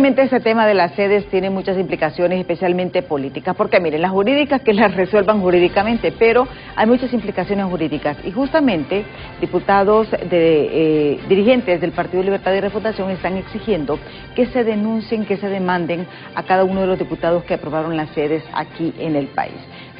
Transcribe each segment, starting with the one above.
obviamente este tema de las sedes tiene muchas implicaciones, especialmente políticas, porque miren, las jurídicas que las resuelvan jurídicamente, pero hay muchas implicaciones jurídicas y justamente diputados dirigentes del Partido Libertad y Refundación están exigiendo que se denuncien, que se demanden a cada uno de los diputados que aprobaron las sedes aquí en el país.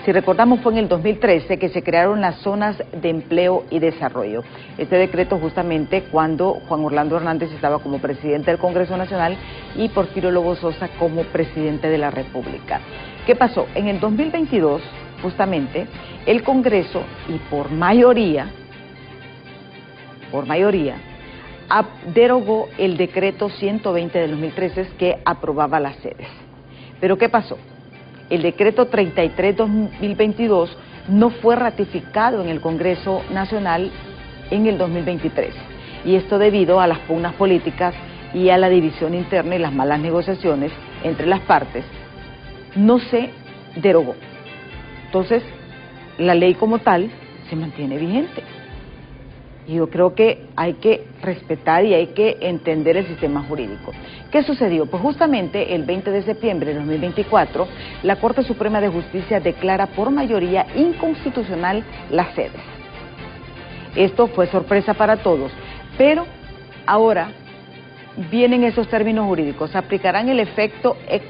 Si recordamos, fue en el 2013 que se crearon las zonas de empleo y desarrollo. Este decreto justamente cuando Juan Orlando Hernández estaba como presidente del Congreso Nacional y Porfirio Lobo Sosa como presidente de la República. ¿Qué pasó? En el 2022, justamente, el Congreso, y por mayoría, derogó el decreto 120 del 2013 que aprobaba las sedes. ¿Pero qué pasó? El decreto 33-2022 no fue ratificado en el Congreso Nacional en el 2023. Y esto debido a las pugnas políticas y a la división interna y las malas negociaciones entre las partes, no se derogó. Entonces, la ley como tal se mantiene vigente. Y yo creo que hay que respetar y hay que entender el sistema jurídico. ¿Qué sucedió? Pues justamente el 20 de septiembre de 2024, la Corte Suprema de Justicia declara por mayoría inconstitucional las sedes. Esto fue sorpresa para todos, pero ahora vienen esos términos jurídicos. ¿Aplicarán el efecto ex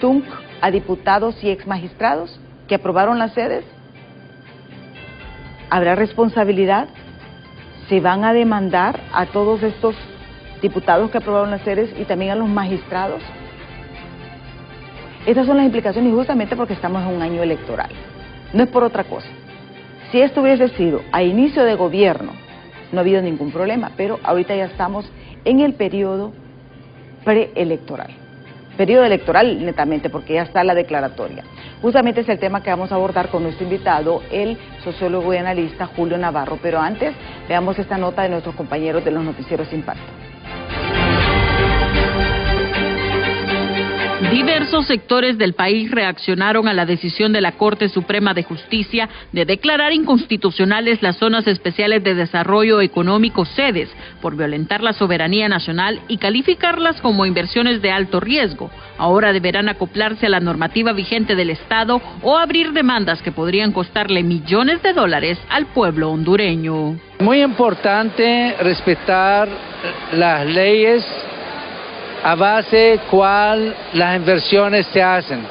tunc a diputados y ex magistrados que aprobaron las sedes? ¿Habrá responsabilidad? ¿Se van a demandar a todos estos diputados que aprobaron las sedes y también a los magistrados? Estas son las implicaciones, y justamente porque estamos en un año electoral. No es por otra cosa. Si esto hubiese sido a inicio de gobierno, no ha habido ningún problema, pero ahorita ya estamos en el periodo preelectoral. Periodo electoral netamente, porque ya está la declaratoria. Justamente es el tema que vamos a abordar con nuestro invitado, el sociólogo y analista Julio Navarro. Pero antes, veamos esta nota de nuestros compañeros de los noticieros Impacto. Diversos sectores del país reaccionaron a la decisión de la Corte Suprema de Justicia de declarar inconstitucionales las zonas especiales de desarrollo económico sedes por violentar la soberanía nacional y calificarlas como inversiones de alto riesgo. Ahora deberán acoplarse a la normativa vigente del Estado o abrir demandas que podrían costarle millones de dólares al pueblo hondureño. Muy importante respetar las leyes a base cual las inversiones se hacen.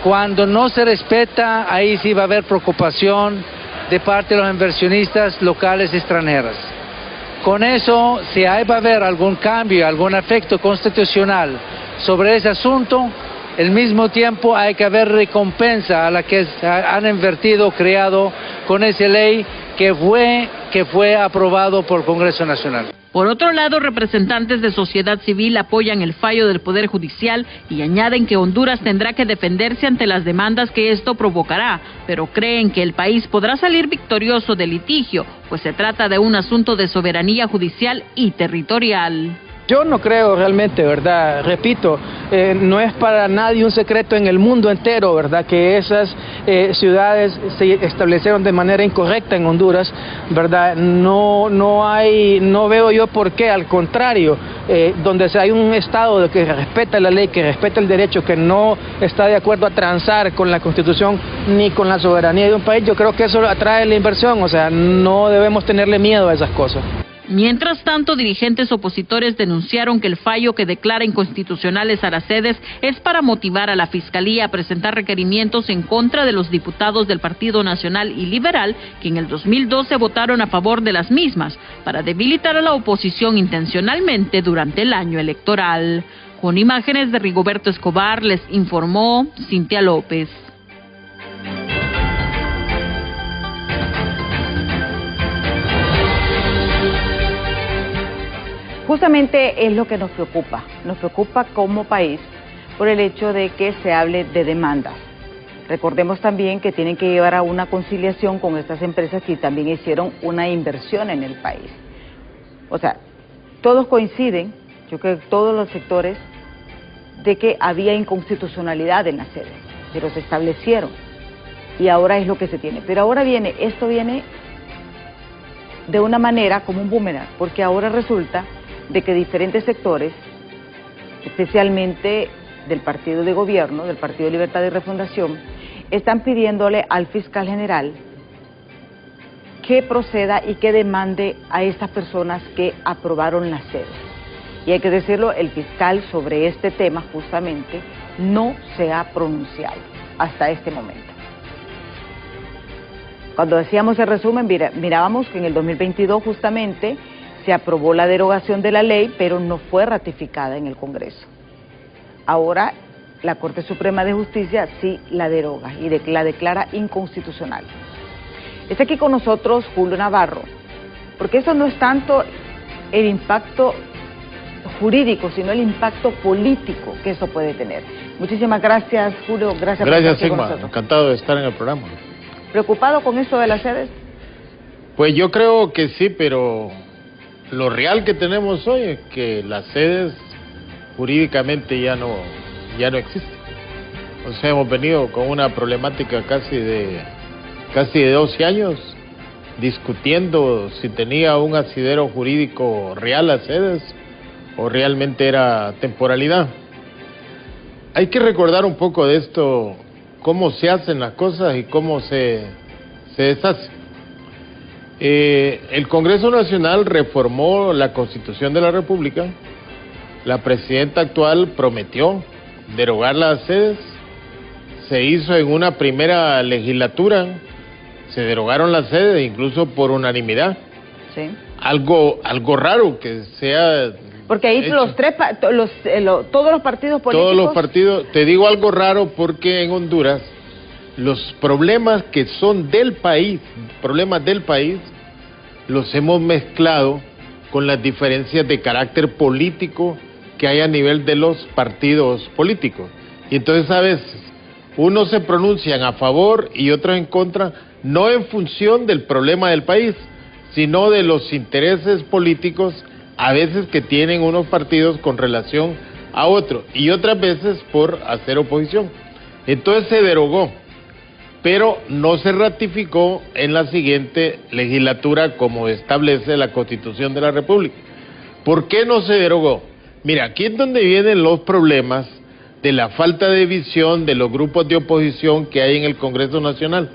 Cuando no se respeta, ahí sí va a haber preocupación de parte de los inversionistas locales y extranjeros. Con eso, si ahí va a haber algún cambio, algún efecto constitucional sobre ese asunto, al mismo tiempo hay que haber recompensa a la que han invertido, creado con esa ley que fue aprobado por el Congreso Nacional. Por otro lado, representantes de sociedad civil apoyan el fallo del Poder Judicial y añaden que Honduras tendrá que defenderse ante las demandas que esto provocará, pero creen que el país podrá salir victorioso del litigio, pues se trata de un asunto de soberanía judicial y territorial. Yo no creo realmente, ¿verdad? Repito, no es para nadie un secreto en el mundo entero, ¿verdad? Que esas ciudades se establecieron de manera incorrecta en Honduras, ¿verdad? No veo yo por qué, al contrario, donde hay un Estado que respeta la ley, que respeta el derecho, que no está de acuerdo a transar con la Constitución ni con la soberanía de un país, yo creo que eso atrae la inversión, o sea, no debemos tenerle miedo a esas cosas. Mientras tanto, dirigentes opositores denunciaron que el fallo que declara inconstitucionales a las sedes es para motivar a la Fiscalía a presentar requerimientos en contra de los diputados del Partido Nacional y Liberal, que en el 2012 votaron a favor de las mismas, para debilitar a la oposición intencionalmente durante el año electoral. Con imágenes de Rigoberto Escobar, les informó Cintia López. Justamente es lo que nos preocupa como país por el hecho de que se hable de demandas. Recordemos también que tienen que llevar a una conciliación con estas empresas que también hicieron una inversión en el país. O sea, todos coinciden, yo creo que todos los sectores, de que había inconstitucionalidad en las sedes, pero se establecieron y ahora es lo que se tiene. Pero ahora esto viene de una manera como un boomerang, porque ahora resulta de que diferentes sectores especialmente del partido de gobierno, del Partido de Libertad y Refundación, están pidiéndole al fiscal general que proceda y que demande a estas personas que aprobaron las sedes. Y hay que decirlo, el fiscal sobre este tema justamente no se ha pronunciado hasta este momento. Cuando decíamos el resumen, mirábamos que en el 2022 justamente se aprobó la derogación de la ley, pero no fue ratificada en el Congreso. Ahora la Corte Suprema de Justicia sí la deroga y la declara inconstitucional. Está aquí con nosotros Julio Navarro, porque eso no es tanto el impacto jurídico, sino el impacto político que eso puede tener. Muchísimas gracias, Julio. Gracias por estar aquí Sigma, con nosotros. Encantado de estar en el programa. ¿Preocupado con esto de las sedes? Pues yo creo que sí, pero lo real que tenemos hoy es que las sedes jurídicamente ya no existen. O sea, hemos venido con una problemática casi de 12 años discutiendo si tenía un asidero jurídico real las sedes o realmente era temporalidad. Hay que recordar un poco de esto, cómo se hacen las cosas y cómo se deshacen. El Congreso Nacional reformó la Constitución de la República. La presidenta actual prometió derogar las sedes. Se hizo en una primera legislatura, se derogaron las sedes incluso por unanimidad. Sí. Algo raro que sea. Porque ahí todos los partidos políticos... Todos los partidos, te digo algo raro porque en Honduras los problemas que son del país, problemas del país, los hemos mezclado con las diferencias de carácter político que hay a nivel de los partidos políticos. Y entonces a veces unos se pronuncian a favor y otros en contra, no en función del problema del país, sino de los intereses políticos a veces que tienen unos partidos con relación a otros y otras veces por hacer oposición. Entonces se derogó, pero no se ratificó en la siguiente legislatura como establece la Constitución de la República. ¿Por qué no se derogó? Mira, aquí es donde vienen los problemas de la falta de visión de los grupos de oposición que hay en el Congreso Nacional.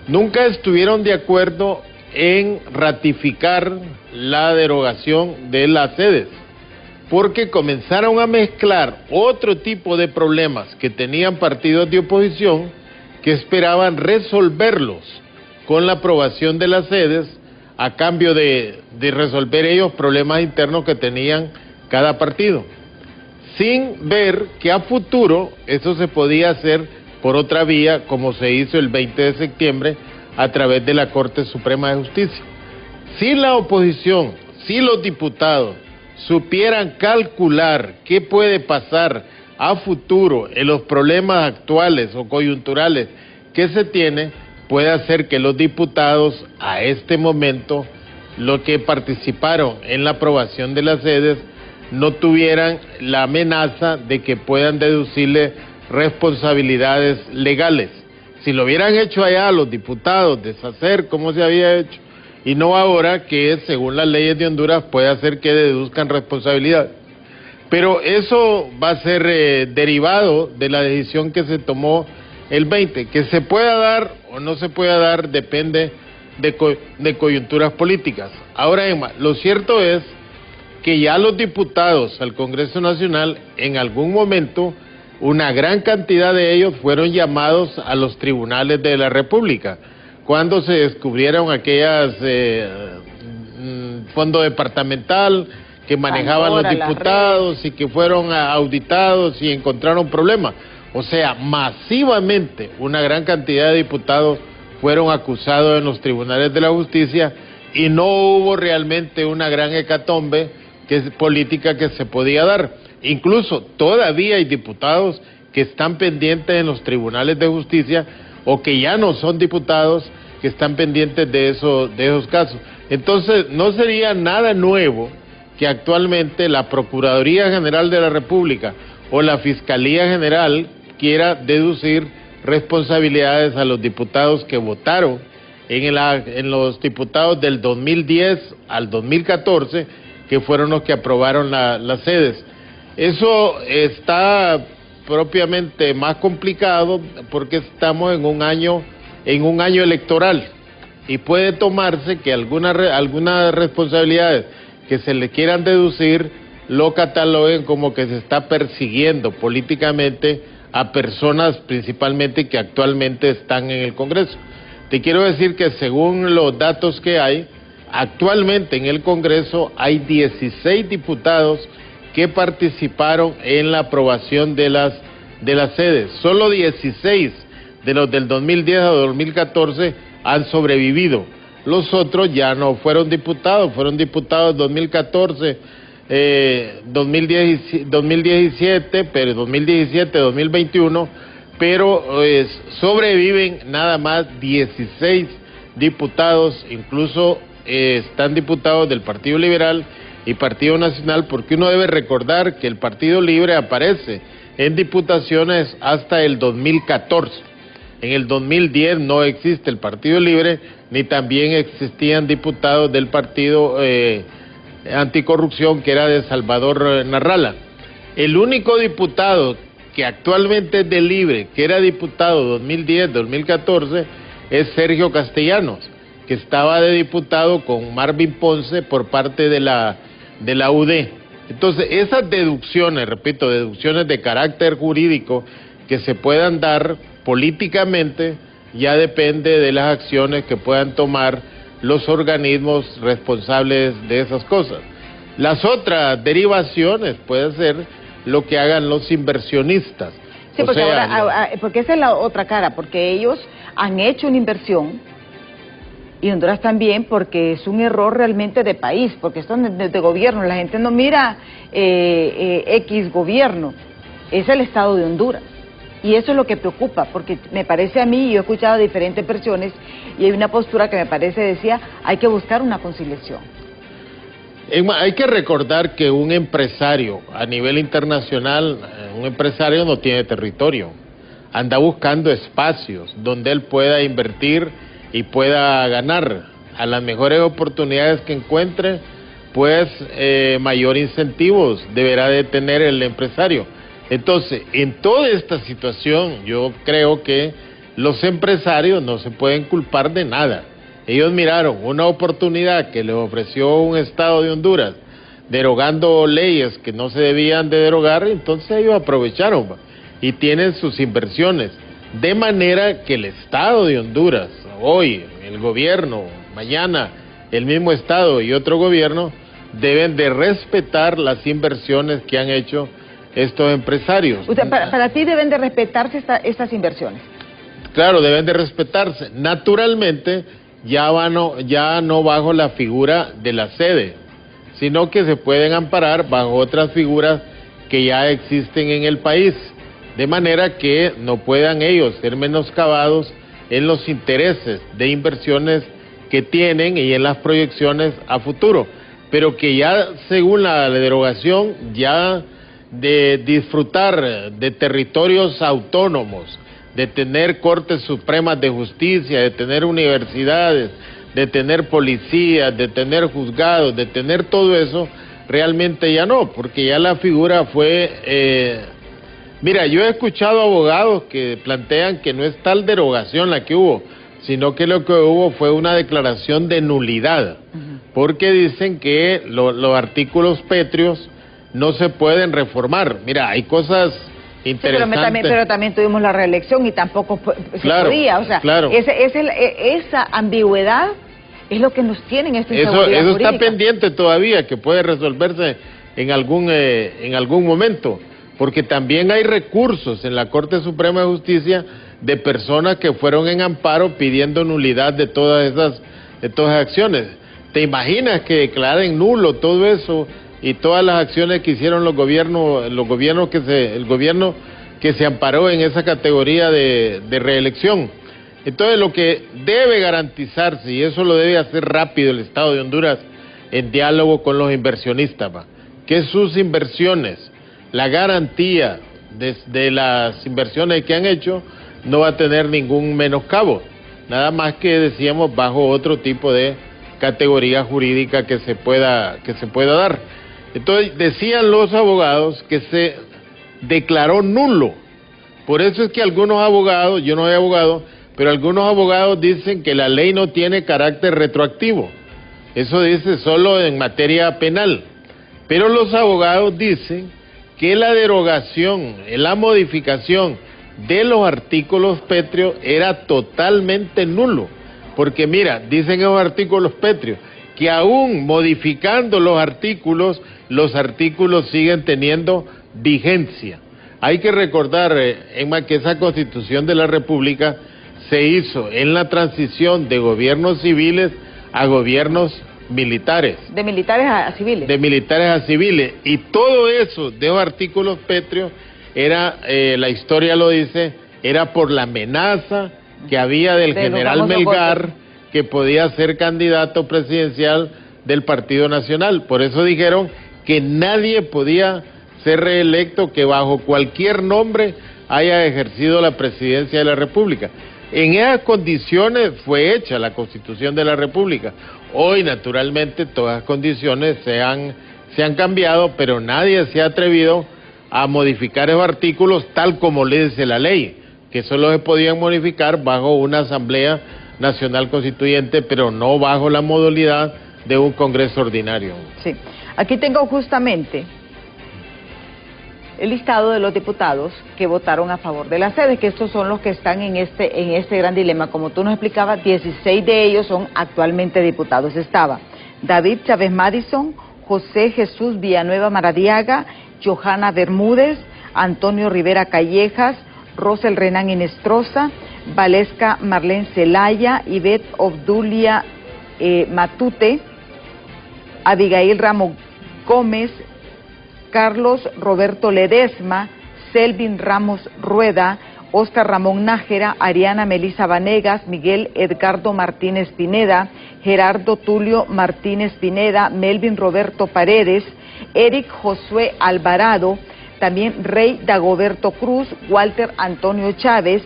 Nunca estuvieron de acuerdo en ratificar la derogación de las sedes, porque comenzaron a mezclar otro tipo de problemas que tenían partidos de oposición que esperaban resolverlos con la aprobación de las sedes a cambio de resolver ellos problemas internos que tenían cada partido, sin ver que a futuro eso se podía hacer por otra vía, como se hizo el 20 de septiembre a través de la Corte Suprema de Justicia. Si la oposición, si los diputados supieran calcular qué puede pasar a futuro en los problemas actuales o coyunturales que se tiene, puede hacer que los diputados a este momento, los que participaron en la aprobación de las sedes, no tuvieran la amenaza de que puedan deducirle responsabilidades legales. Si lo hubieran hecho allá los diputados, deshacer como se había hecho, y no ahora que según las leyes de Honduras puede hacer que deduzcan responsabilidad. Pero eso va a ser derivado de la decisión que se tomó el 20, que se pueda dar o no se pueda dar depende de coyunturas políticas. Ahora, Emma, lo cierto es que ya los diputados al Congreso Nacional en algún momento, una gran cantidad de ellos fueron llamados a los tribunales de la República, cuando se descubrieron aquellas fondo departamental que manejaban los diputados y que fueron auditados y encontraron problemas. O sea, masivamente una gran cantidad de diputados fueron acusados en los tribunales de la justicia y no hubo realmente una gran hecatombe política que se podía dar. Incluso todavía hay diputados que están pendientes en los tribunales de justicia o que ya no son diputados que están pendientes de esos casos. Entonces, no sería nada nuevo que actualmente la Procuraduría General de la República o la Fiscalía General quiera deducir responsabilidades a los diputados que votaron en los diputados del 2010 al 2014, que fueron los que aprobaron las sedes. Eso está propiamente más complicado porque estamos en un año electoral y puede tomarse que algunas responsabilidades que se le quieran deducir lo cataloguen como que se está persiguiendo políticamente a personas principalmente que actualmente están en el Congreso. Te quiero decir que según los datos que hay, actualmente en el Congreso hay 16 diputados que participaron en la aprobación de las sedes. Solo 16 de los del 2010 a 2014 han sobrevivido. Los otros ya no fueron diputados 2014, 2017, pero 2017, 2021, pero sobreviven nada más 16 diputados, incluso están diputados del Partido Liberal y Partido Nacional, porque uno debe recordar que el Partido Libre aparece en diputaciones hasta el 2014. En el 2010 no existe el Partido Libre, ni también existían diputados del Partido Anticorrupción, que era de Salvador Narrala. El único diputado que actualmente es del Libre, que era diputado 2010-2014, es Sergio Castellanos, que estaba de diputado con Marvin Ponce por parte de la UD. Entonces, esas deducciones, repito, deducciones de carácter jurídico que se puedan dar políticamente, ya depende de las acciones que puedan tomar los organismos responsables de esas cosas. Las otras derivaciones puede ser lo que hagan los inversionistas. Sí, porque porque esa es la otra cara, porque ellos han hecho una inversión, y Honduras también, porque es un error realmente de país, porque esto es de gobierno, la gente no mira X gobierno, es el Estado de Honduras. Y eso es lo que preocupa, porque me parece a mí, yo he escuchado diferentes versiones, y hay una postura que me parece decía, hay que buscar una conciliación. Hay que recordar que un empresario a nivel internacional, un empresario no tiene territorio, anda buscando espacios donde él pueda invertir y pueda ganar. A las mejores oportunidades que encuentre, pues mayor incentivos deberá de tener el empresario. Entonces, en toda esta situación, yo creo que los empresarios no se pueden culpar de nada. Ellos miraron una oportunidad que les ofreció un Estado de Honduras, derogando leyes que no se debían de derogar, entonces ellos aprovecharon y tienen sus inversiones. De manera que el Estado de Honduras, hoy, el gobierno, mañana, el mismo Estado y otro gobierno, deben de respetar las inversiones que han hecho estos empresarios. Para ti deben de respetarse estas inversiones. Claro, deben de respetarse. Naturalmente, ya no bajo la figura de la sede, sino que se pueden amparar bajo otras figuras que ya existen en el país, de manera que no puedan ellos ser menoscabados en los intereses de inversiones que tienen y en las proyecciones a futuro, pero que ya según la derogación, ya de disfrutar de territorios autónomos, de tener cortes supremas de justicia, de tener universidades, de tener policías, de tener juzgados, de tener todo eso, realmente ya no, porque ya la figura fue... Mira, yo he escuchado abogados que plantean que no es tal derogación la que hubo, sino que lo que hubo fue una declaración de nulidad, porque dicen que los artículos pétreos no se pueden reformar. Mira, hay cosas interesantes. Sí, pero también tuvimos la reelección y tampoco se podía. O sea, claro. Esa ambigüedad es lo que nos tienen esta inseguridad Eso jurídica. está pendiente todavía, que puede resolverse en algún momento, porque también hay recursos en la Corte Suprema de Justicia de personas que fueron en amparo pidiendo nulidad de todas esas acciones. ¿Te imaginas que declaren nulo todo eso y todas las acciones que hicieron el gobierno que se amparó en esa categoría de reelección? Entonces, lo que debe garantizarse, y eso lo debe hacer rápido el Estado de Honduras en diálogo con los inversionistas, que sus inversiones, la garantía de las inversiones que han hecho, no va a tener ningún menoscabo, nada más que decíamos bajo otro tipo de categoría jurídica que se pueda dar. Entonces decían los abogados que se declaró nulo. Por eso es que algunos abogados, yo no soy abogado, pero algunos abogados dicen que la ley no tiene carácter retroactivo. Eso dice solo en materia penal. Pero los abogados dicen que la derogación, la modificación de los artículos pétreos era totalmente nulo. Porque mira, dicen esos artículos pétreos, que aún modificando los artículos siguen teniendo vigencia. Hay que recordar, Emma, que esa Constitución de la República se hizo en la transición de gobiernos civiles a gobiernos militares. De militares a civiles. De militares a civiles. Y todo eso de los artículos pétreos era, la historia lo dice, era por la amenaza que había del general Melgar, que podía ser candidato presidencial del Partido Nacional. Por eso dijeron que nadie podía ser reelecto que bajo cualquier nombre haya ejercido la presidencia de la República. En esas condiciones fue hecha la Constitución de la República. Hoy, naturalmente, todas las condiciones se han cambiado, pero nadie se ha atrevido a modificar esos artículos tal como le dice la ley, que solo se podían modificar bajo una Asamblea Nacional Constituyente, pero no bajo la modalidad de un Congreso ordinario. Sí, aquí tengo justamente el listado de los diputados que votaron a favor de la sede, que estos son los que están en este gran dilema. Como tú nos explicabas, 16 de ellos son actualmente diputados. Estaba David Chávez Madison, José Jesús Villanueva Maradiaga, Johanna Bermúdez, Antonio Rivera Callejas, Rosel Renan Inestrosa, Valesca Marlene Zelaya, Ivette Obdulia Matute, Abigail Ramos Gómez, Carlos Roberto Ledesma, Selvin Ramos Rueda, Oscar Ramón Nájera, Ariana Melisa Vanegas, Miguel Edgardo Martínez Pineda, Gerardo Tulio Martínez Pineda, Melvin Roberto Paredes, Eric Josué Alvarado, también Rey Dagoberto Cruz, Walter Antonio Chávez,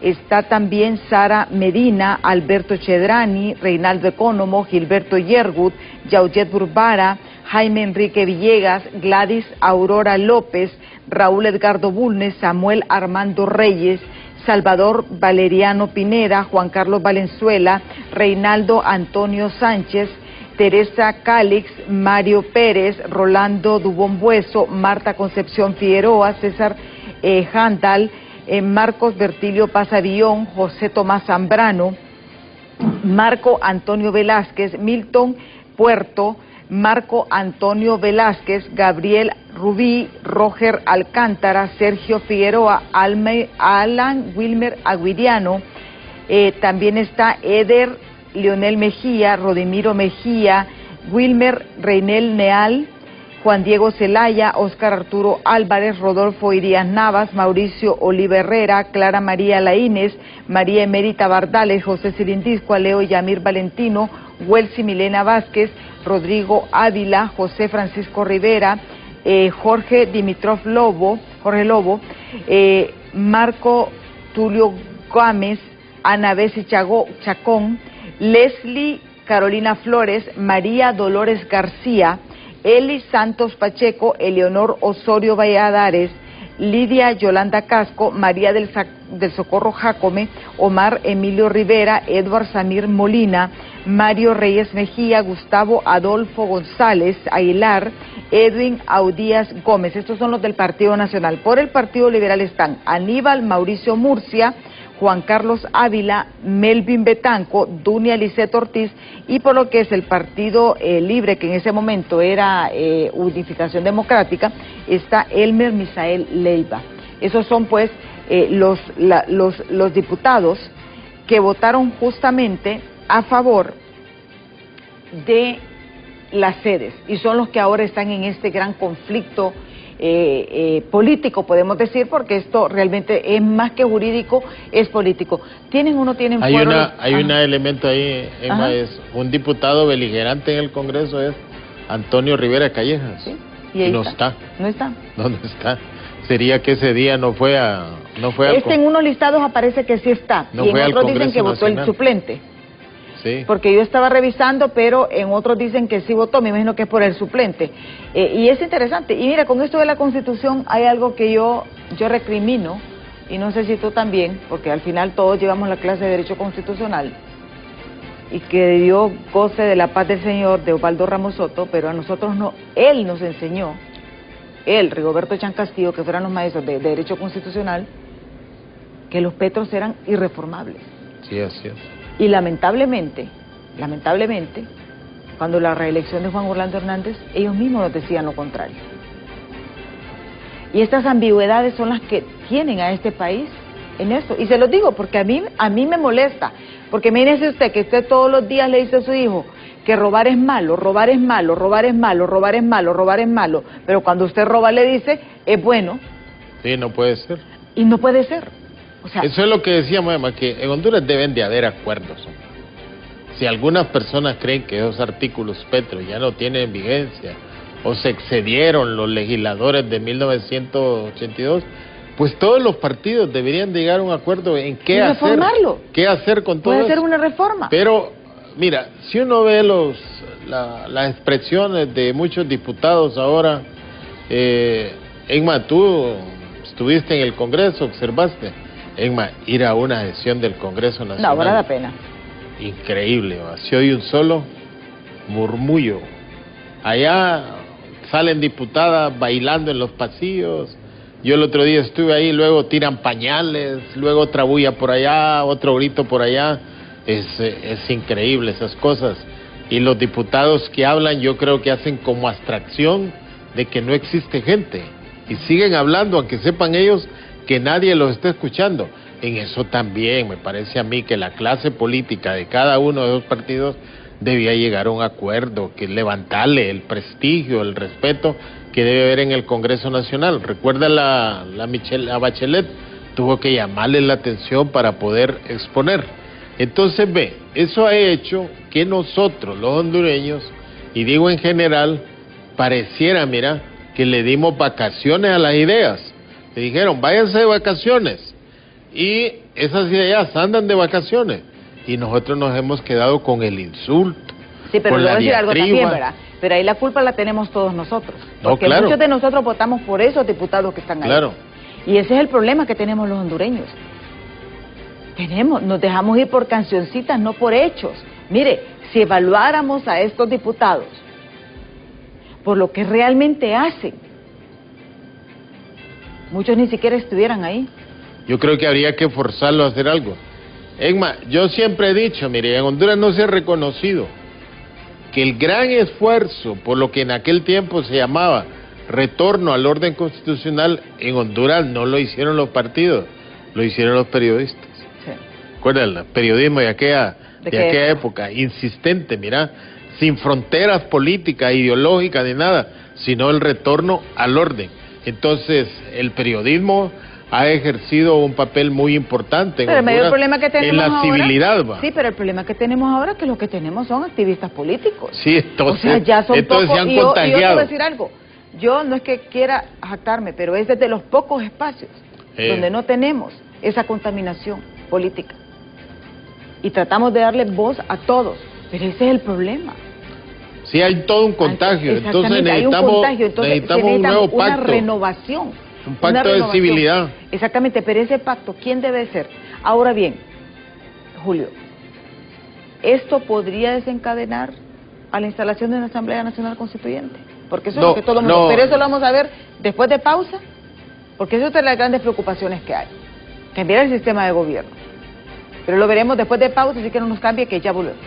está también Sara Medina, Alberto Chedrani, Reinaldo Ecónomo, Gilberto Yergut, Yaujet Burbara, Jaime Enrique Villegas, Gladys Aurora López, Raúl Edgardo Bulnes, Samuel Armando Reyes, Salvador Valeriano Pineda, Juan Carlos Valenzuela, Reinaldo Antonio Sánchez, Teresa Cálix, Mario Pérez, Rolando Dubón Bueso, Marta Concepción Figueroa, César Handal, Marcos Bertilio Pasavillón, José Tomás Zambrano, Marco Antonio Velázquez, Milton Puerto, Marco Antonio Velázquez, Gabriel Rubí, Roger Alcántara, Sergio Figueroa, Alan Wilmer Aguiriano, también está Eder Leonel Mejía, Rodimiro Mejía, Wilmer Reinel Neal, Juan Diego Zelaya, Óscar Arturo Álvarez, Rodolfo Irías Navas, Mauricio Oliva Herrera, Clara María Laínez, María Emérita Bardales, José Cirindiscua, Leo Yamir Valentino, Welsi Milena Vázquez, Rodrigo Ávila, José Francisco Rivera, Jorge Dimitrov Lobo, Marco Tulio Gómez, Ana Bessi Chacón, Leslie Carolina Flores, María Dolores García, Eli Santos Pacheco, Eleonor Osorio Valladares, Lidia Yolanda Casco, María del Socorro Jacome, Omar Emilio Rivera, Edward Samir Molina, Mario Reyes Mejía, Gustavo Adolfo González Aguilar, Edwin Audías Gómez. Estos son los del Partido Nacional. Por el Partido Liberal están Aníbal Mauricio Murcia, Juan Carlos Ávila, Melvin Betanco, Dunia Lisset Ortiz, y por lo que es el Partido Libre, que en ese momento era Unificación Democrática, está Elmer Misael Leiva. Esos son pues los diputados que votaron justamente a favor de las sedes, y son los que ahora están en este gran conflicto político, podemos decir, porque esto realmente es más que jurídico, es político. ¿Tienen Hay un elemento ahí, Emma, es un diputado beligerante en el Congreso, es Antonio Rivera Callejas. ¿Sí? Y no está. No está. ¿Dónde está? Sería que ese día no fue en unos listados aparece que sí está, y en otros dicen que votó el suplente. Sí. Porque yo estaba revisando, pero en otros dicen que sí votó, me imagino que es por el suplente. Y es interesante. Y mira, con esto de la Constitución hay algo que yo recrimino, y no sé si tú también, porque al final todos llevamos la clase de Derecho Constitucional, y que Dios goce de la paz del Señor, de Osvaldo Ramos Soto, pero a nosotros no, él nos enseñó, él, Rigoberto Chan Castillo, que fueron los maestros de Derecho Constitucional, que los petros eran irreformables. Sí, así es. Y lamentablemente, cuando la reelección de Juan Orlando Hernández, ellos mismos nos decían lo contrario. Y estas ambigüedades son las que tienen a este país en esto. Y se los digo porque a mí me molesta. Porque imagínese usted que usted todos los días le dice a su hijo que robar es malo, robar es malo, robar es malo, robar es malo, robar es malo. Pero cuando usted roba le dice, es bueno. Sí, no puede ser. Y no puede ser. O sea, eso es lo que decíamos, además, que en Honduras deben de haber acuerdos. Si algunas personas creen que esos artículos petro ya no tienen vigencia o se excedieron los legisladores de 1982, pues todos los partidos deberían de llegar a un acuerdo en qué hacer. Reformarlo. ¿Qué hacer con todo eso? Puede ser una reforma. Pero, mira, si uno ve las expresiones de muchos diputados ahora, Enma, tú estuviste en el Congreso, observaste, Enma, ir a una sesión del Congreso Nacional. No, vale la pena. Increíble, ¿va? Se oye un solo murmullo. Allá salen diputadas bailando en los pasillos. Yo el otro día estuve ahí, luego tiran pañales, luego otra bulla por allá, otro grito por allá. Es increíble esas cosas. Y los diputados que hablan, yo creo que hacen como abstracción de que no existe gente. Y siguen hablando, aunque sepan ellos que nadie los está escuchando. En eso también me parece a mí que la clase política de cada uno de los partidos debía llegar a un acuerdo, que levantarle el prestigio, el respeto que debe haber en el Congreso Nacional. Recuerda la Bachelet, tuvo que llamarle la atención para poder exponer. Entonces ve, eso ha hecho que nosotros, los hondureños, y digo en general, pareciera, mira, que le dimos vacaciones a las ideas. Le dijeron, váyanse de vacaciones. Y esas ideas andan de vacaciones. Y nosotros nos hemos quedado con el insulto. Sí, pero con le voy a la decir algo diatriba. también, ¿verdad? Pero ahí la culpa la tenemos todos nosotros. No, Porque claro. muchos de nosotros votamos por esos diputados que están ahí. Claro. Y ese es el problema que tenemos los hondureños. Nos dejamos ir por cancioncitas, no por hechos. Mire, si evaluáramos a estos diputados por lo que realmente hacen, muchos ni siquiera estuvieran ahí. Yo creo que habría que forzarlo a hacer algo. Enma, yo siempre he dicho, mire, en Honduras no se ha reconocido que el gran esfuerzo por lo que en aquel tiempo se llamaba retorno al orden constitucional, en Honduras no lo hicieron los partidos, lo hicieron los periodistas. Sí. Recuerdan, el periodismo de aquella época, insistente, mira, sin fronteras políticas, ideológicas ni nada, sino el retorno al orden. Entonces, el periodismo ha ejercido un papel muy importante pero el mayor problema que tenemos en la ahora, civilidad. ¿Va? Sí, pero el problema que tenemos ahora es que lo que tenemos son activistas políticos. Sí, entonces, o sea, ya son entonces pocos, se han y yo te contagiado. voy a decir algo, yo no es que quiera jactarme, pero es de los pocos espacios donde no tenemos esa contaminación política. Y tratamos de darle voz a todos, pero ese es el problema. Sí, hay todo un contagio, entonces necesitamos un nuevo pacto. Una renovación. Un pacto de civilidad. Exactamente, pero ese pacto, ¿quién debe ser? Ahora bien, Julio, ¿esto podría desencadenar a la instalación de una Asamblea Nacional Constituyente? Porque eso es lo que todo el mundo... Pero eso lo vamos a ver después de pausa, porque eso es de las grandes preocupaciones que hay. Cambiar el sistema de gobierno. Pero lo veremos después de pausa, así que no nos cambie, que ya volvemos.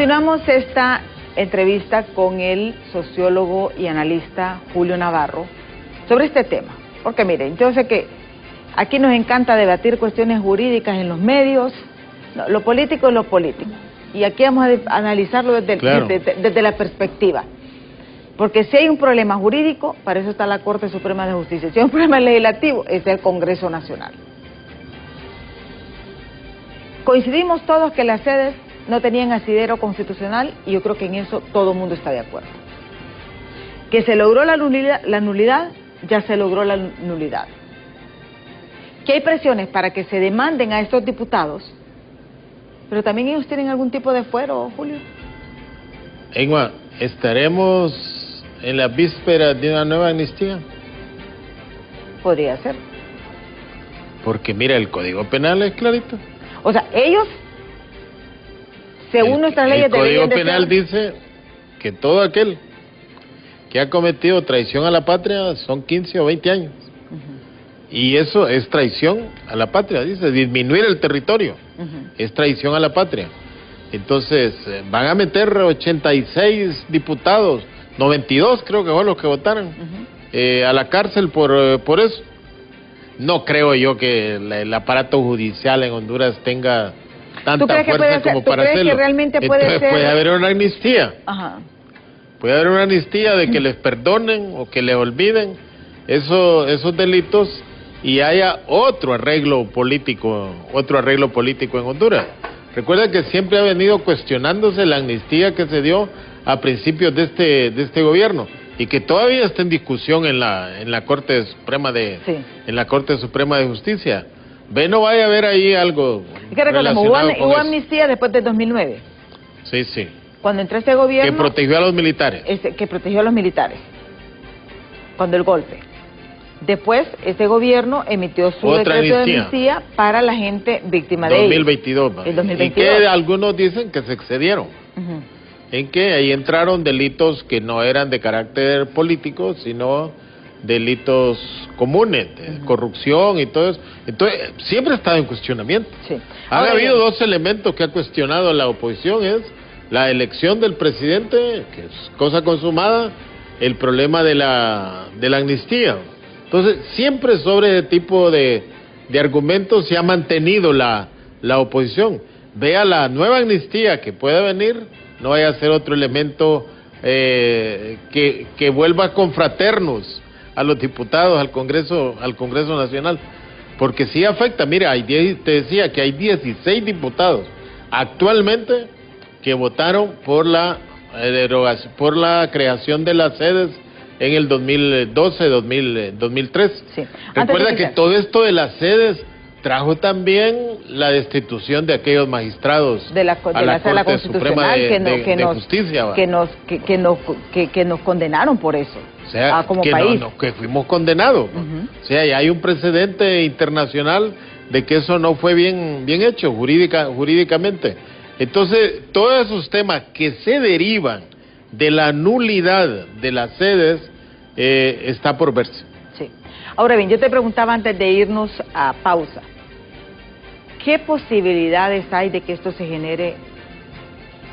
Continuamos esta entrevista con el sociólogo y analista Julio Navarro sobre este tema. Porque miren, yo sé que aquí nos encanta debatir cuestiones jurídicas en los medios, no, lo político es lo político. Y aquí vamos a analizarlo desde la perspectiva. Porque si hay un problema jurídico, para eso está la Corte Suprema de Justicia. Si hay un problema legislativo, es el Congreso Nacional. Coincidimos todos que las sedes no tenían asidero constitucional y yo creo que en eso todo el mundo está de acuerdo. Que se logró la nulidad, ya se logró la nulidad. Que hay presiones para que se demanden a estos diputados, pero también ellos tienen algún tipo de fuero, Julio. Engma, ¿estaremos en la víspera de una nueva amnistía? Podría ser. Porque mira, el Código Penal es clarito. O sea, ellos, según nuestras leyes, el Código Penal dice que todo aquel que ha cometido traición a la patria son 15 o 20 años. Y eso es traición a la patria, dice, disminuir el territorio, es traición a la patria. Entonces, van a meter 86 diputados, 92 creo que fueron los que votaron, a la cárcel por eso. No creo yo que el aparato judicial en Honduras tenga tanta fuerza como para hacerlo. Que realmente entonces puede haber una amnistía. Ajá. Puede haber una amnistía de que les perdonen o que les olviden esos delitos y haya otro arreglo político en Honduras. Recuerda que siempre ha venido cuestionándose la amnistía que se dio a principios de este gobierno y que todavía está en discusión en la Corte Suprema en la Corte Suprema de Justicia. No vaya a haber ahí algo. Es que recordemos, hubo amnistía después del 2009. Sí, sí. Cuando entró este gobierno. Que protegió a los militares. Que protegió a los militares. Cuando el golpe. Después, ese gobierno emitió su decreto de amnistía para la gente víctima de 2022. El 2022. Y que algunos dicen que se excedieron. En que ahí entraron delitos que no eran de carácter político, sino delitos comunes, de corrupción y todo eso. Entonces, siempre ha estado en cuestionamiento. Sí. Han habido dos elementos que ha cuestionado la oposición, es la elección del presidente, que es cosa consumada, el problema de la amnistía. Entonces, siempre sobre ese tipo de argumentos se ha mantenido la oposición. Vea la nueva amnistía que pueda venir, no vaya a ser otro elemento que vuelva a confraternos a los diputados, al Congreso Nacional, porque sí afecta. Mira, te decía que hay 16 diputados actualmente que votaron por la derogación, por la creación de las sedes en el 2012-2013. Sí. Recuerda que todo esto de las sedes trajo también la destitución de aquellos magistrados de la Corte Suprema de Justicia, que nos condenaron por eso. O sea, como país. Que fuimos condenados. O sea, y hay un precedente internacional de que eso no fue bien hecho jurídicamente. Entonces, todos esos temas que se derivan de la nulidad de las sedes está por verse. Sí. Ahora bien, yo te preguntaba antes de irnos a pausa, ¿qué posibilidades hay de que esto se genere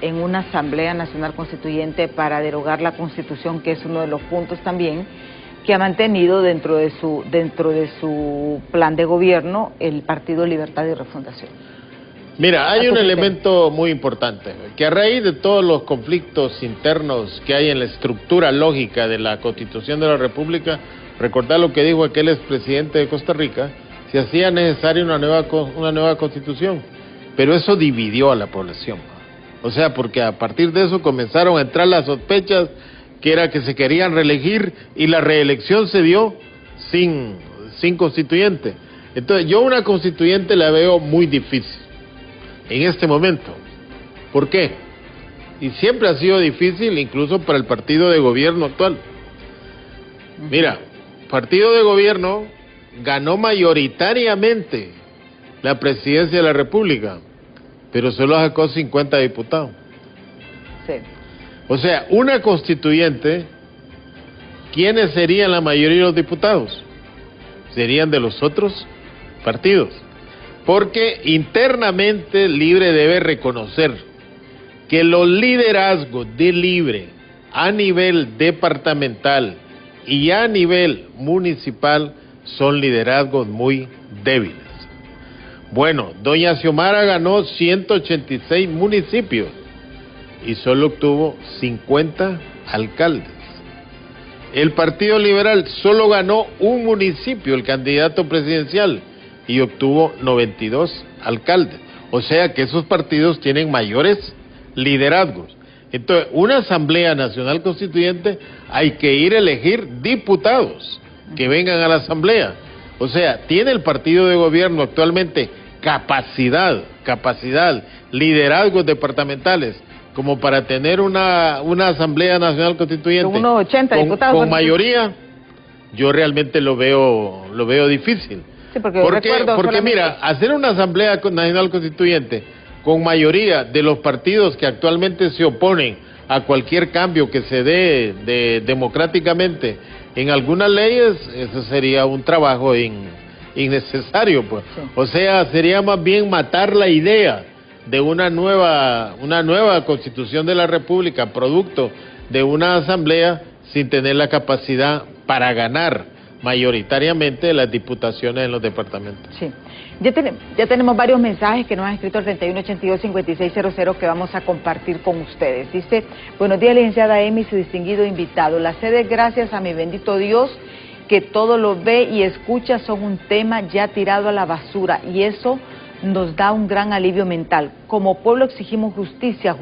en una Asamblea Nacional Constituyente para derogar la Constitución, que es uno de los puntos también que ha mantenido dentro de su plan de gobierno el Partido Libertad y Refundación? Mira, hay un elemento muy importante, que a raíz de todos los conflictos internos que hay en la estructura lógica de la Constitución de la República, recordar lo que dijo aquel expresidente de Costa Rica, se hacía necesaria una nueva Constitución, pero eso dividió a la población. O sea, porque a partir de eso comenzaron a entrar las sospechas que era que se querían reelegir y la reelección se dio sin constituyente. Entonces, yo una constituyente la veo muy difícil en este momento. ¿Por qué? Y siempre ha sido difícil, incluso para el partido de gobierno actual. Mira, partido de gobierno ganó mayoritariamente la presidencia de la República, pero solo sacó 50 diputados. Sí. O sea, una constituyente, ¿quiénes serían la mayoría de los diputados? Serían de los otros partidos. Porque internamente Libre debe reconocer que los liderazgos de Libre a nivel departamental y a nivel municipal son liderazgos muy débiles. Bueno, doña Xiomara ganó 186 municipios y solo obtuvo 50 alcaldes. El Partido Liberal solo ganó un municipio, el candidato presidencial, y obtuvo 92 alcaldes. O sea que esos partidos tienen mayores liderazgos. Entonces, una Asamblea Nacional Constituyente hay que ir a elegir diputados que vengan a la Asamblea. O sea, tiene el partido de gobierno actualmente capacidad, liderazgos departamentales, como para tener una Asamblea Nacional Constituyente con unos 80 diputados con mayoría. Yo realmente lo veo difícil. Sí, porque mira, hacer una Asamblea Nacional Constituyente con mayoría de los partidos que actualmente se oponen a cualquier cambio que se dé democráticamente en algunas leyes, eso sería un trabajo innecesario, pues. Sí. O sea, sería más bien matar la idea de una nueva Constitución de la República, producto de una asamblea, sin tener la capacidad para ganar mayoritariamente las diputaciones en los departamentos. Sí. Ya tenemos varios mensajes que nos han escrito al 3182-5600 que vamos a compartir con ustedes. Dice: buenos días, licenciada Emi y su distinguido invitado. Las sedes, gracias a mi bendito Dios, que todo lo ve y escucha, son un tema ya tirado a la basura, y eso nos da un gran alivio mental. Como pueblo exigimos justicia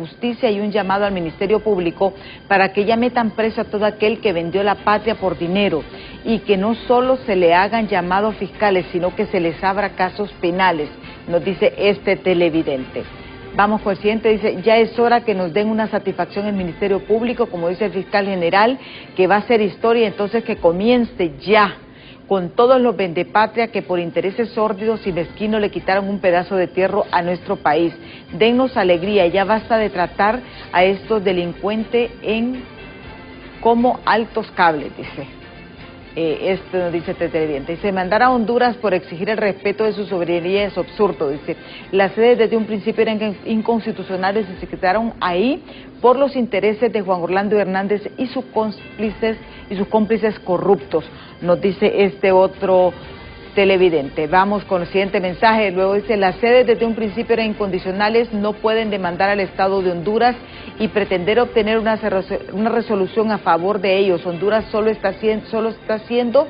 y un llamado al Ministerio Público para que ya metan preso a todo aquel que vendió la patria por dinero, y que no solo se le hagan llamados fiscales, sino que se les abra casos penales, nos dice este televidente. Vamos con el siguiente, dice: ya es hora que nos den una satisfacción el Ministerio Público, como dice el fiscal general, que va a hacer historia, entonces que comience ya con todos los vendepatria que por intereses sórdidos y mezquinos le quitaron un pedazo de tierra a nuestro país. Dennos alegría, ya basta de tratar a estos delincuentes como altos cables, dice. Esto nos dice este televidente. Dice: mandar a Honduras por exigir el respeto de su soberanía es absurdo. Dice: las sedes desde un principio eran inconstitucionales y se quedaron ahí por los intereses de Juan Orlando Hernández y sus cómplices corruptos, nos dice este otro televidente. Vamos con el siguiente mensaje. Luego dice: las sedes desde un principio eran incondicionales, no pueden demandar al Estado de Honduras y pretender obtener una resolución a favor de ellos. Honduras solo está haciendo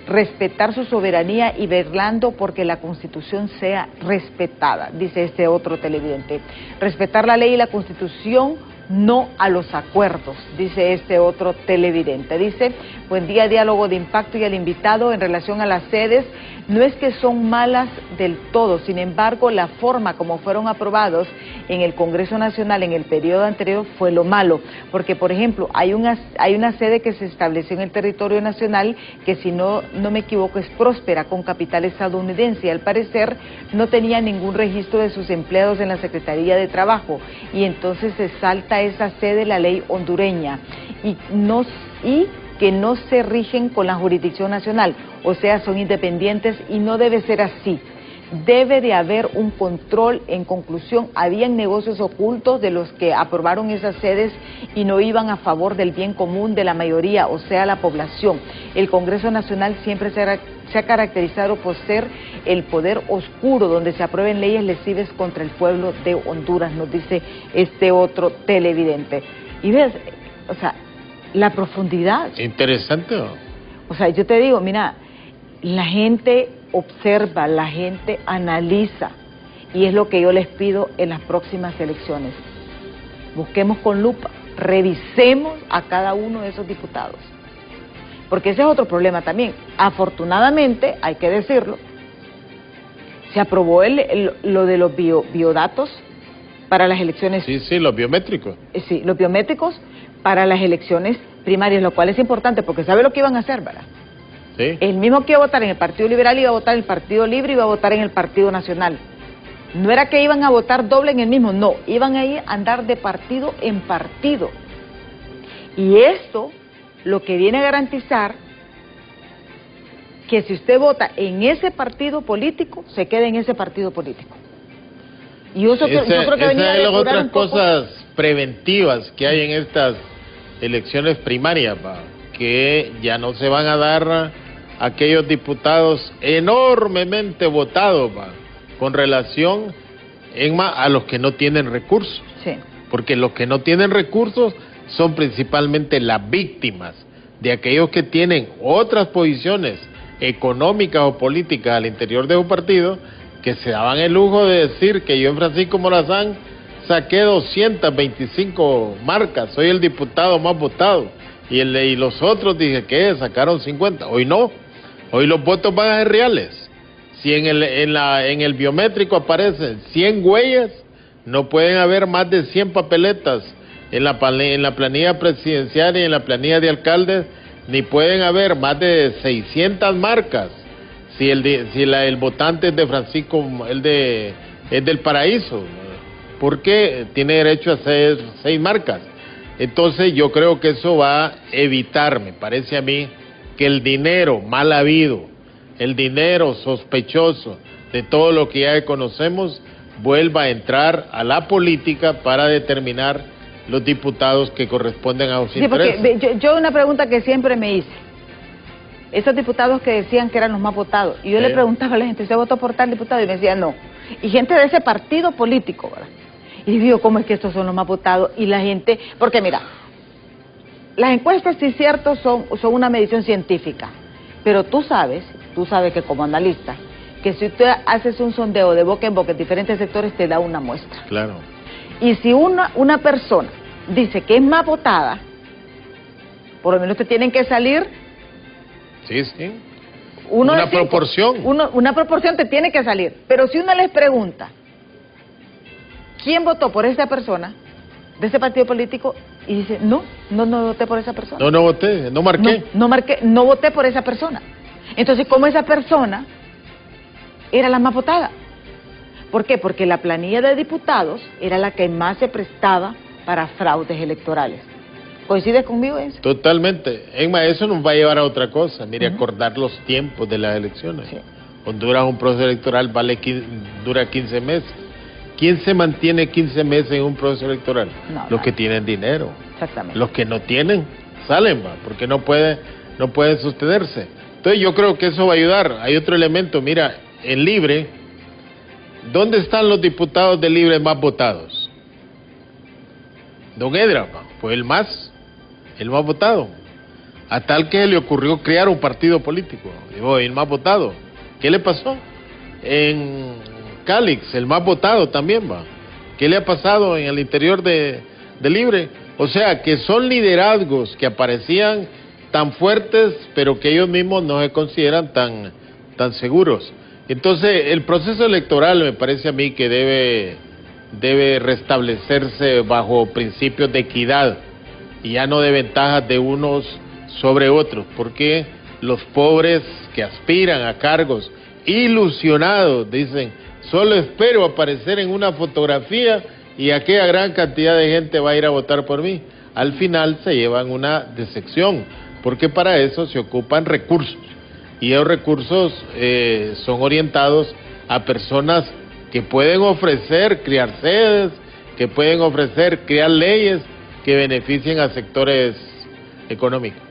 respetar su soberanía y velando porque la Constitución sea respetada, dice este otro televidente. Respetar la ley y la Constitución, no a los acuerdos, dice este otro televidente. Dice: buen día, diálogo de impacto y al invitado. En relación a las sedes, no es que son malas del todo, sin embargo, la forma como fueron aprobados en el Congreso Nacional en el periodo anterior fue lo malo, porque por ejemplo, hay una sede que se estableció en el territorio nacional que, si no me equivoco, es Próspera, con capital estadounidense, y al parecer no tenía ningún registro de sus empleados en la Secretaría de Trabajo, y entonces se salta esa sede la ley hondureña y que no se rigen con la jurisdicción nacional, o sea, son independientes, y no debe ser así. Debe de haber un control. En conclusión, habían negocios ocultos de los que aprobaron esas sedes y no iban a favor del bien común de la mayoría, o sea, la población. El Congreso Nacional siempre se ha caracterizado por ser el poder oscuro, donde se aprueben leyes lesivas contra el pueblo de Honduras, nos dice este otro televidente. Y ves, o sea, la profundidad. Interesante, ¿no? O sea, yo te digo, mira, la gente observa, la gente analiza, y es lo que yo les pido en las próximas elecciones. Busquemos con lupa, revisemos a cada uno de esos diputados, porque ese es otro problema también. Afortunadamente, hay que decirlo, se aprobó lo de los biodatos para las elecciones. Sí, los biométricos. Sí, los biométricos para las elecciones primarias, lo cual es importante, porque ¿sabe lo que iban a hacer, verdad? Sí. El mismo que iba a votar en el Partido Liberal iba a votar en el Partido Libre, iba a votar en el Partido Nacional. No era que iban a votar doble en el mismo, no, iban a ir a andar de partido en partido. Y esto lo que viene a garantizar que si usted vota en ese partido político, se quede en ese partido político. Y yo creo que venía a las depurar otras un poco. cosas preventivas que hay en estas elecciones primarias, que ya no se van a dar aquellos diputados enormemente votados con relación a los que no tienen recursos. Sí. Porque los que no tienen recursos son principalmente las víctimas de aquellos que tienen otras posiciones económicas o políticas al interior de un partido, que se daban el lujo de decir que yo en Francisco Morazán saqué 225 marcas, soy el diputado más votado, y los otros dije que sacaron 50. Hoy no, hoy los votos van a ser reales. Si en el biométrico aparecen 100 huellas, no pueden haber más de 100 papeletas en la planilla presidencial y en la planilla de alcaldes, ni pueden haber más de 600 marcas si el votante es de Francisco, es del Paraíso, porque tiene derecho a hacer 6 marcas. Entonces yo creo que eso va a evitar, me parece a mí, que el dinero mal habido, el dinero sospechoso de todo lo que ya conocemos, vuelva a entrar a la política para determinar los diputados que corresponden a sus intereses. Porque yo una pregunta que siempre me hice, esos diputados que decían que eran los más votados, y yo le preguntaba a la gente, ¿usted votó por tal diputado? Y me decían no, y gente de ese partido político, ¿verdad? Y digo, ¿cómo es que estos son los más votados? Y la gente, porque mira, las encuestas sí cierto son una medición científica, pero tú sabes que como analista, que si tú haces un sondeo de boca en boca en diferentes sectores te da una muestra. Claro. Y si una persona dice que es más votada, por lo menos te tienen que salir... Sí. Una proporción. Una proporción te tiene que salir. Pero si uno les pregunta, ¿quién votó por esa persona de ese partido político? Y dice, no voté por esa persona. No voté, no marqué. No voté por esa persona. Entonces, ¿cómo esa persona era la más votada? ¿Por qué? Porque la planilla de diputados era la que más se prestaba para fraudes electorales. ¿Coincides conmigo en eso? Totalmente. Emma, eso nos va a llevar a otra cosa. Mire, acordar los tiempos de las elecciones. Sí. Honduras, un proceso electoral dura 15 meses. ¿Quién se mantiene 15 meses en un proceso electoral? Los que tienen dinero. Exactamente. Los que no tienen, salen, porque no pueden sostenerse. Entonces yo creo que eso va a ayudar. Hay otro elemento, mira, en Libre, ¿dónde están los diputados de Libre más votados? Don Edra, fue el más votado, a tal que le ocurrió crear un partido político, el más votado. ¿Qué le pasó? En Calix, el más votado también ¿Qué le ha pasado en el interior de Libre? O sea, que son liderazgos que aparecían tan fuertes, pero que ellos mismos no se consideran tan seguros. Entonces, el proceso electoral me parece a mí que debe restablecerse bajo principios de equidad y ya no de ventajas de unos sobre otros, porque los pobres que aspiran a cargos ilusionados dicen, solo espero aparecer en una fotografía y aquella gran cantidad de gente va a ir a votar por mí. Al final se llevan una decepción, porque para eso se ocupan recursos, y esos recursos son orientados a personas que pueden ofrecer crear sedes, que pueden ofrecer crear leyes que beneficien a sectores económicos.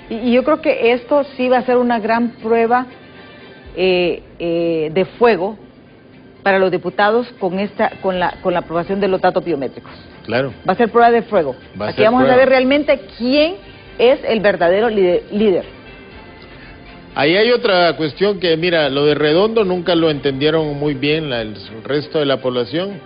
Sí. Y yo creo que esto sí va a ser una gran prueba de fuego para los diputados con la aprobación de los datos biométricos. Claro. Va a ser prueba de fuego. Aquí vamos a saber realmente quién es el verdadero líder. Ahí hay otra cuestión que, mira, lo de Redondo nunca lo entendieron muy bien el resto de la población,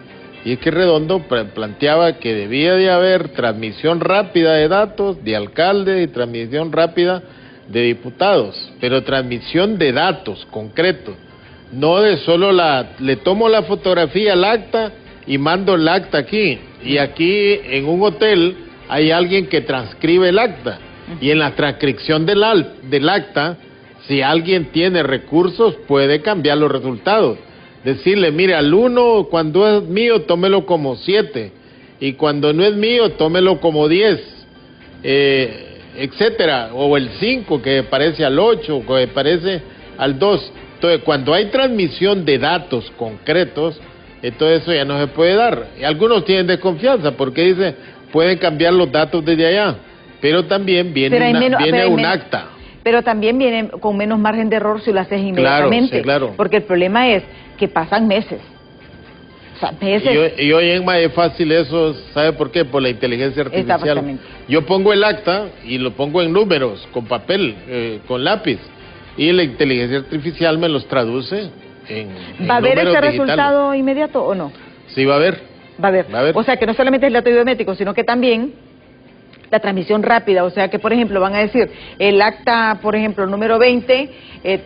y es que Redondo planteaba que debía de haber transmisión rápida de datos de alcalde y transmisión rápida de diputados, pero transmisión de datos concretos, no de solo le tomo la fotografía al acta y mando el acta aquí, y aquí en un hotel hay alguien que transcribe el acta, y en la transcripción del acta, si alguien tiene recursos, puede cambiar los resultados. Decirle, mire, al 1, cuando es mío, tómelo como 7. Y cuando no es mío, tómelo como 10. Etcétera. O el 5, que parece al 8, que parece al 2. Entonces, cuando hay transmisión de datos concretos, entonces eso ya no se puede dar. Y algunos tienen desconfianza porque dicen, pueden cambiar los datos desde allá, pero también viene un acta. Pero también viene con menos margen de error si lo haces inmediatamente. Claro, sí, claro. Porque el problema es que pasan meses. O sea, meses. Y hoy en más es fácil eso, ¿sabe por qué? Por la inteligencia artificial. Yo pongo el acta y lo pongo en números, con papel, con lápiz, y la inteligencia artificial me los traduce en ¿Va a haber ese digitales. resultado inmediato o no? Sí, va a haber. Va a haber. O sea, que no solamente es el dato biométrico, sino que también la transmisión rápida. O sea, que por ejemplo van a decir, el acta, por ejemplo, número 20,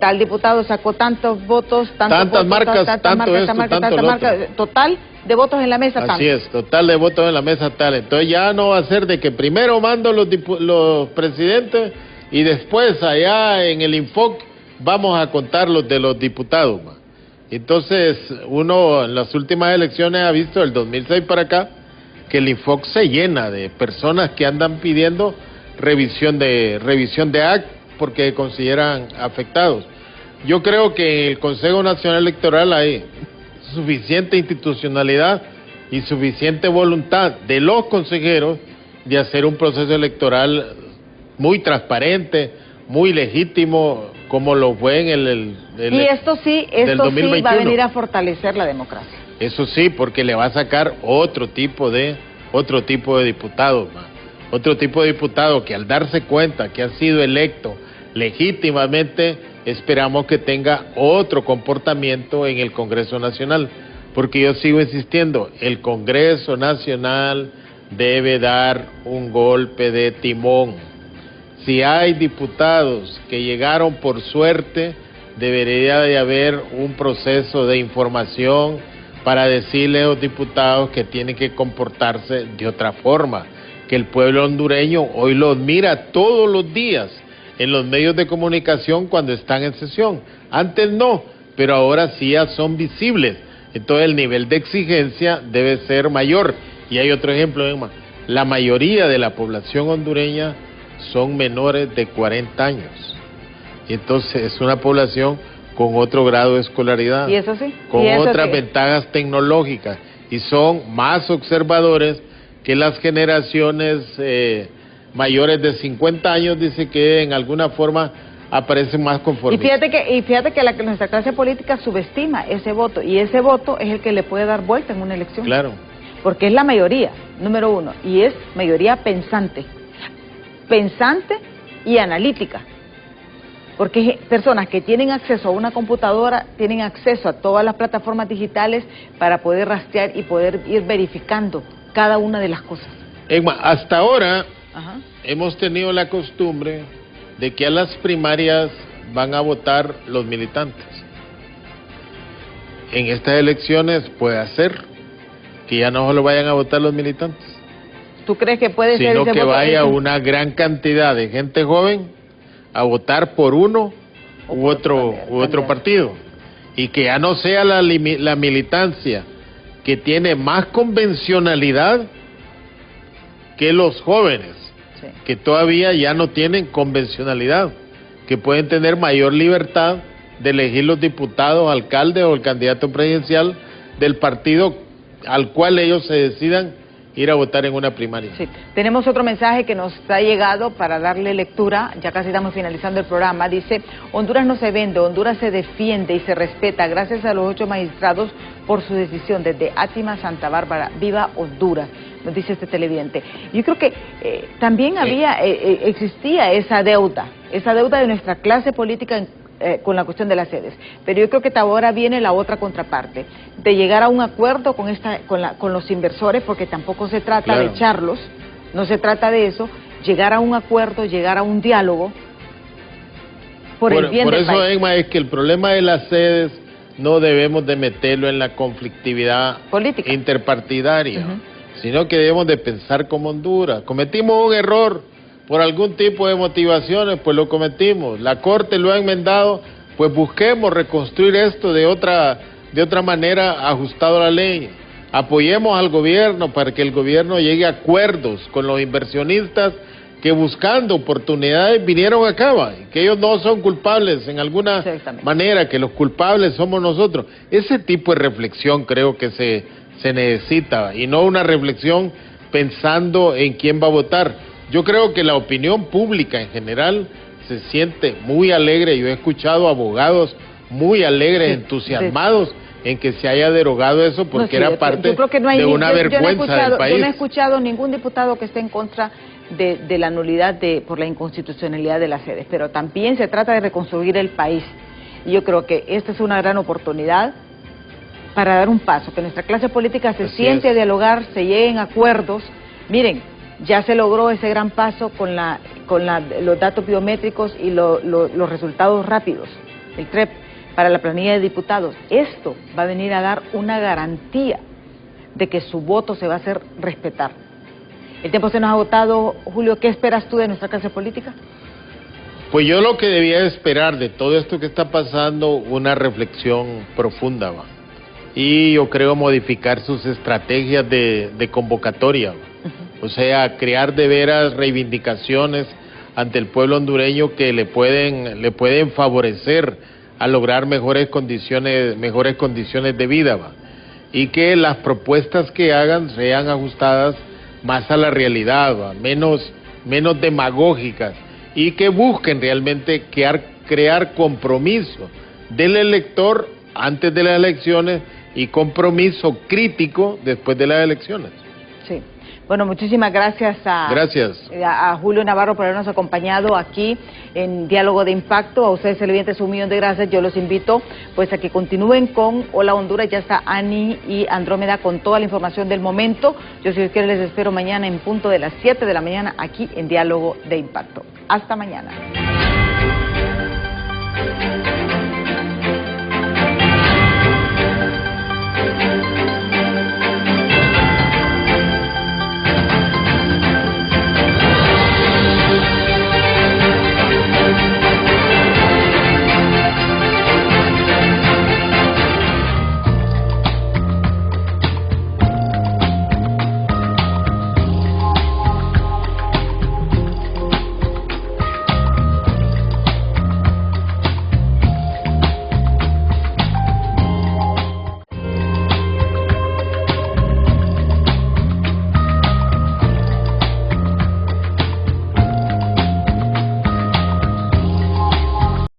tal diputado sacó tantos votos, tantas marcas, total de votos en la mesa, Así es, total de votos en la mesa tal. Entonces ya no va a ser de que primero mando los presidentes y después allá en el Infoc vamos a contar los de los diputados. Entonces uno en las últimas elecciones ha visto, el 2006 para acá, que el Infoc se llena de personas que andan pidiendo revisión de acta porque consideran afectados. Yo creo que en el Consejo Nacional Electoral hay suficiente institucionalidad y suficiente voluntad de los consejeros de hacer un proceso electoral muy transparente, muy legítimo, como lo fue en y esto sí va a venir a fortalecer la democracia. Eso sí, porque le va a sacar otro tipo de diputados, otro tipo de diputado que al darse cuenta que ha sido electo legítimamente, esperamos que tenga otro comportamiento en el Congreso Nacional, porque yo sigo insistiendo, el Congreso Nacional debe dar un golpe de timón. Si hay diputados que llegaron por suerte, debería de haber un proceso de información para decirle a los diputados que tienen que comportarse de otra forma, que el pueblo hondureño hoy los mira todos los días en los medios de comunicación cuando están en sesión. Antes no, pero ahora sí ya son visibles. Entonces el nivel de exigencia debe ser mayor. Y hay otro ejemplo, Emma. La mayoría de la población hondureña son menores de 40 años. Entonces es una población con otro grado de escolaridad, ¿y eso sí? con otras ventajas tecnológicas, y son más observadores que las generaciones mayores de 50 años, dice que en alguna forma aparecen más conformistas. Y fíjate que nuestra clase política subestima ese voto, y ese voto es el que le puede dar vuelta en una elección. Claro. Porque es la mayoría, número uno, y es mayoría pensante y analítica. Porque personas que tienen acceso a una computadora, tienen acceso a todas las plataformas digitales para poder rastrear y poder ir verificando cada una de las cosas. Emma, hasta ahora hemos tenido la costumbre de que a las primarias van a votar los militantes. En estas elecciones puede ser que ya no solo vayan a votar los militantes. ¿Tú crees que puede ser sino ese que voto? Vaya una gran cantidad de gente joven a votar por uno u otro partido, y que ya no sea la militancia que tiene más convencionalidad que los jóvenes, sí, que todavía ya no tienen convencionalidad, que pueden tener mayor libertad de elegir los diputados, alcaldes o el candidato presidencial del partido al cual ellos se decidan ir a votar en una primaria. Sí. Tenemos otro mensaje que nos ha llegado para darle lectura, ya casi estamos finalizando el programa. Dice: Honduras no se vende, Honduras se defiende y se respeta gracias a los 8 magistrados por su decisión desde Átima, Santa Bárbara. ¡Viva Honduras!, nos dice este televidente. Yo creo que también existía esa deuda de nuestra clase política con la cuestión de las sedes, pero yo creo que ahora viene la otra contraparte, de llegar a un acuerdo con los inversores, porque tampoco se trata de echarlos, no se trata de eso, llegar a un acuerdo, llegar a un diálogo por el bien del país. Por eso, Emma, es que el problema de las sedes no debemos de meterlo en la conflictividad política interpartidaria, sino que debemos de pensar como Honduras. Cometimos un error por algún tipo de motivaciones, pues lo cometimos. La Corte lo ha enmendado, pues busquemos reconstruir esto de otra manera, ajustado a la ley. Apoyemos al gobierno para que el gobierno llegue a acuerdos con los inversionistas que buscando oportunidades vinieron acá, ¿va? Y que ellos no son culpables en alguna manera, que los culpables somos nosotros. Ese tipo de reflexión creo que se necesita, ¿va? Y no una reflexión pensando en quién va a votar. Yo creo que la opinión pública en general se siente muy alegre. Yo he escuchado abogados muy alegres, entusiasmados en que se haya derogado eso porque era parte de una vergüenza del país. Yo no he escuchado ningún diputado que esté en contra de la nulidad por la inconstitucionalidad de las sedes, pero también se trata de reconstruir el país. Y yo creo que esta es una gran oportunidad para dar un paso, que nuestra clase política se siente a dialogar, se lleguen a acuerdos. Miren, ya se logró ese gran paso con los datos biométricos y los resultados rápidos, el TREP, para la planilla de diputados. Esto va a venir a dar una garantía de que su voto se va a hacer respetar. El tiempo se nos ha agotado. Julio, ¿qué esperas tú de nuestra clase política? Pues yo lo que debía esperar de todo esto que está pasando, una reflexión profunda, ¿va? Y yo creo modificar sus estrategias de convocatoria, ¿va? O sea, crear de veras reivindicaciones ante el pueblo hondureño que le pueden favorecer a lograr mejores condiciones de vida, ¿va? Y que las propuestas que hagan sean ajustadas más a la realidad, ¿va? Menos demagógicas, y que busquen realmente crear compromiso del elector antes de las elecciones y compromiso crítico después de las elecciones. Sí. Bueno, muchísimas gracias a Julio Navarro por habernos acompañado aquí en Diálogo de Impacto. A ustedes, televidentes, $1.000.000 de gracias. Yo los invito pues a que continúen con Hola Honduras. Ya está Ani y Andrómeda con toda la información del momento. Yo, si Dios quiere, les espero mañana en punto de las 7 de la mañana aquí en Diálogo de Impacto. Hasta mañana.